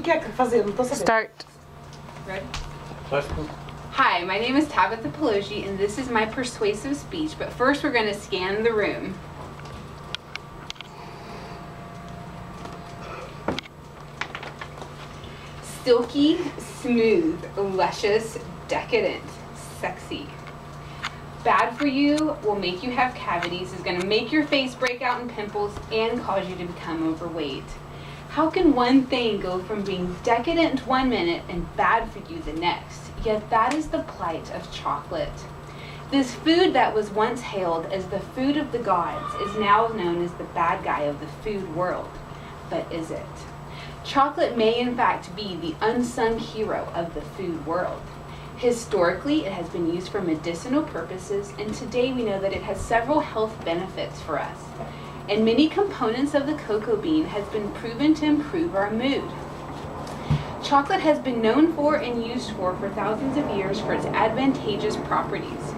quer fazer? Não tô sabendo. Start. Ready? Hi, my name is Tabitha Pelosi, and this is my persuasive speech, but first we're going to scan the room. Silky, smooth, luscious, decadent, sexy. Bad for you, will make you have cavities, is going to make your face break out in pimples, and cause you to become overweight. How can one thing go from being decadent 1 minute and bad for you the next? Yet that is the plight of chocolate. This food that was once hailed as the food of the gods is now known as the bad guy of the food world. But is it? Chocolate may in fact be the unsung hero of the food world. Historically, it has been used for medicinal purposes, and today we know that it has several health benefits for us. And many components of the cocoa bean has been proven to improve our mood. Chocolate has been known for and used for thousands of years for its advantageous properties.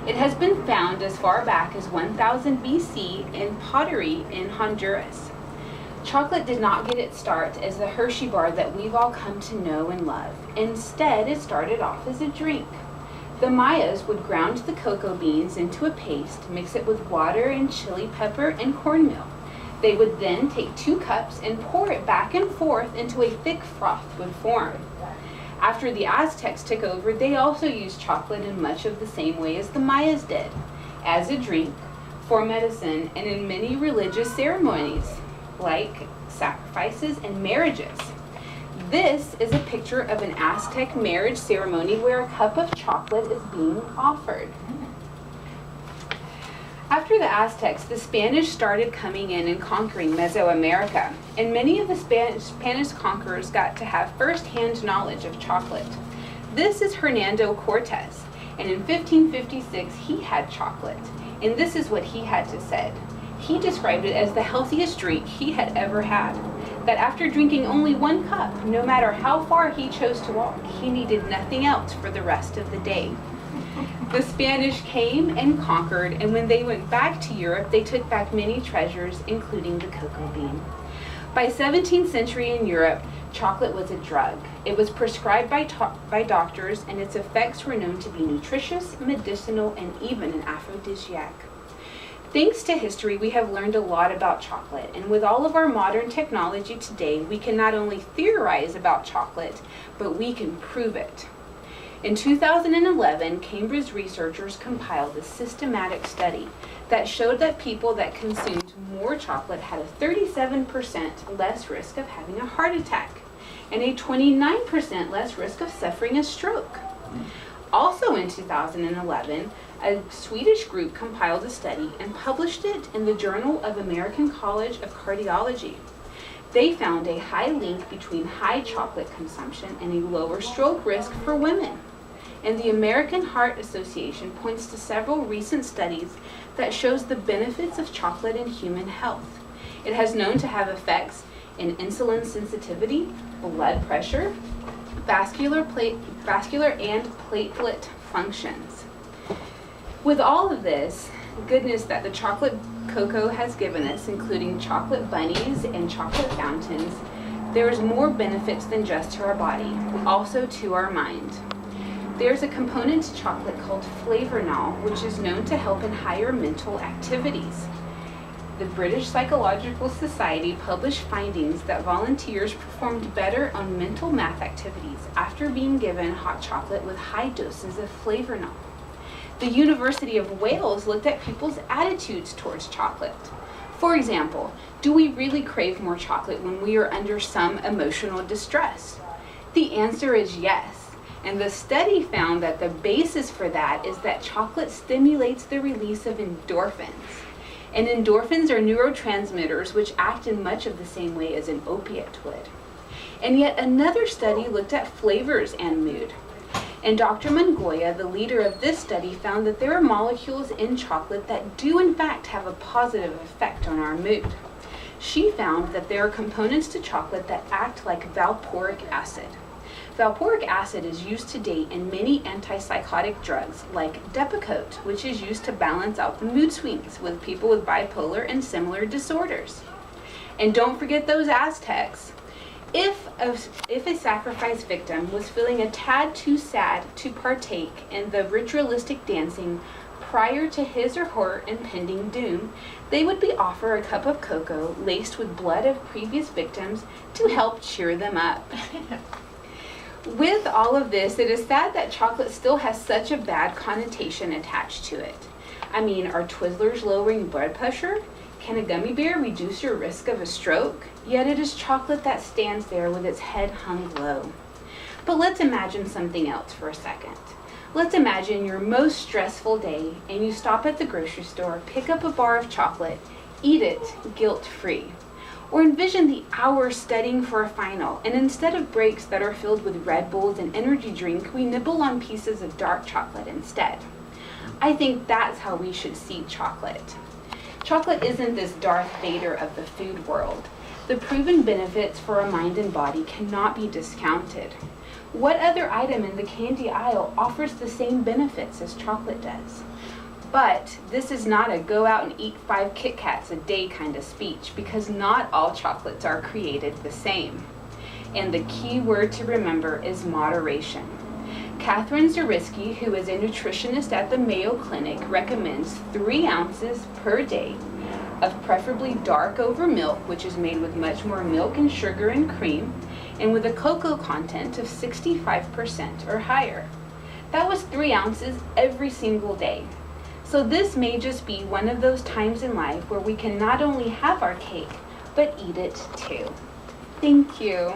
It has been found as far back as 1000 BC in pottery in Honduras. Chocolate did not get its start as the Hershey bar that we've all come to know and love. Instead, it started off as a drink. The Mayas would ground the cocoa beans into a paste, mix it with water and chili pepper and cornmeal. They would then take 2 cups and pour it back and forth into a thick froth would form. After the Aztecs took over, they also used chocolate in much of the same way as the Mayas did, as a drink, for medicine, and in many religious ceremonies, like sacrifices and marriages. This is a picture of an Aztec marriage ceremony where a cup of chocolate is being offered. After the Aztecs, the Spanish started coming in and conquering Mesoamerica, and many of the Spanish conquerors got to have first-hand knowledge of chocolate. This is Hernando Cortez, and in 1556 he had chocolate, and this is what he had to say. He described it as the healthiest drink he had ever had, that after drinking only 1 cup, no matter how far he chose to walk, he needed nothing else for the rest of the day. The Spanish came and conquered, and when they went back to Europe, they took back many treasures, including the cocoa bean. By 17th century in Europe, chocolate was a drug. It was prescribed by doctors, and its effects were known to be nutritious, medicinal, and even an aphrodisiac. Thanks to history, we have learned a lot about chocolate, and with all of our modern technology today, we can not only theorize about chocolate, but we can prove it. In 2011, Cambridge researchers compiled a systematic study that showed that people that consumed more chocolate had a 37% less risk of having a heart attack and a 29% less risk of suffering a stroke. Also in 2011, a Swedish group compiled a study and published it in the Journal of American College of Cardiology. They found a high link between high chocolate consumption and a lower stroke risk for women. And the American Heart Association points to several recent studies that shows the benefits of chocolate in human health. It has known to have effects in insulin sensitivity, blood pressure, vascular and platelet functions. With all of this goodness that the chocolate cocoa has given us, including chocolate bunnies and chocolate fountains, there is more benefits than just to our body, also to our mind. There's a component to chocolate called flavanol, which is known to help in higher mental activities. The British Psychological Society published findings that volunteers performed better on mental math activities after being given hot chocolate with high doses of flavanol. The University of Wales looked at people's attitudes towards chocolate. For example, do we really crave more chocolate when we are under some emotional distress? The answer is yes. And the study found that the basis for that is that chocolate stimulates the release of endorphins. And endorphins are neurotransmitters which act in much of the same way as an opiate would. And yet another study looked at flavors and mood. And Dr. Mongoya, the leader of this study, found that there are molecules in chocolate that do in fact have a positive effect on our mood. She found that there are components to chocolate that act like valproic acid. Valproic acid is used today in many antipsychotic drugs like Depakote, which is used to balance out the mood swings with people with bipolar and similar disorders. And don't forget those Aztecs. If a sacrifice victim was feeling a tad too sad to partake in the ritualistic dancing prior to his or her impending doom, they would be offered a cup of cocoa laced with blood of previous victims to help cheer them up. With all of this, it is sad that chocolate still has such a bad connotation attached to it. I mean, are Twizzlers lowering blood pressure? Can a gummy bear reduce your risk of a stroke? Yet it is chocolate that stands there with its head hung low. But let's imagine something else for a second. Let's imagine your most stressful day and you stop at the grocery store, pick up a bar of chocolate, eat it guilt-free. Or envision the hours studying for a final, and instead of breaks that are filled with Red Bulls and energy drink, we nibble on pieces of dark chocolate instead. I think that's how we should see chocolate. Chocolate isn't this Darth Vader of the food world. The proven benefits for our mind and body cannot be discounted. What other item in the candy aisle offers the same benefits as chocolate does? But this is not a go out and eat 5 Kit Kats a day kind of speech, because not all chocolates are created the same. And the key word to remember is moderation. Catherine Zariski, who is a nutritionist at the Mayo Clinic, recommends 3 ounces per day of preferably dark over milk, which is made with much more milk and sugar and cream, and with a cocoa content of 65% or higher. That was 3 ounces every single day. So this may just be one of those times in life where we can not only have our cake, but eat it too. Thank you.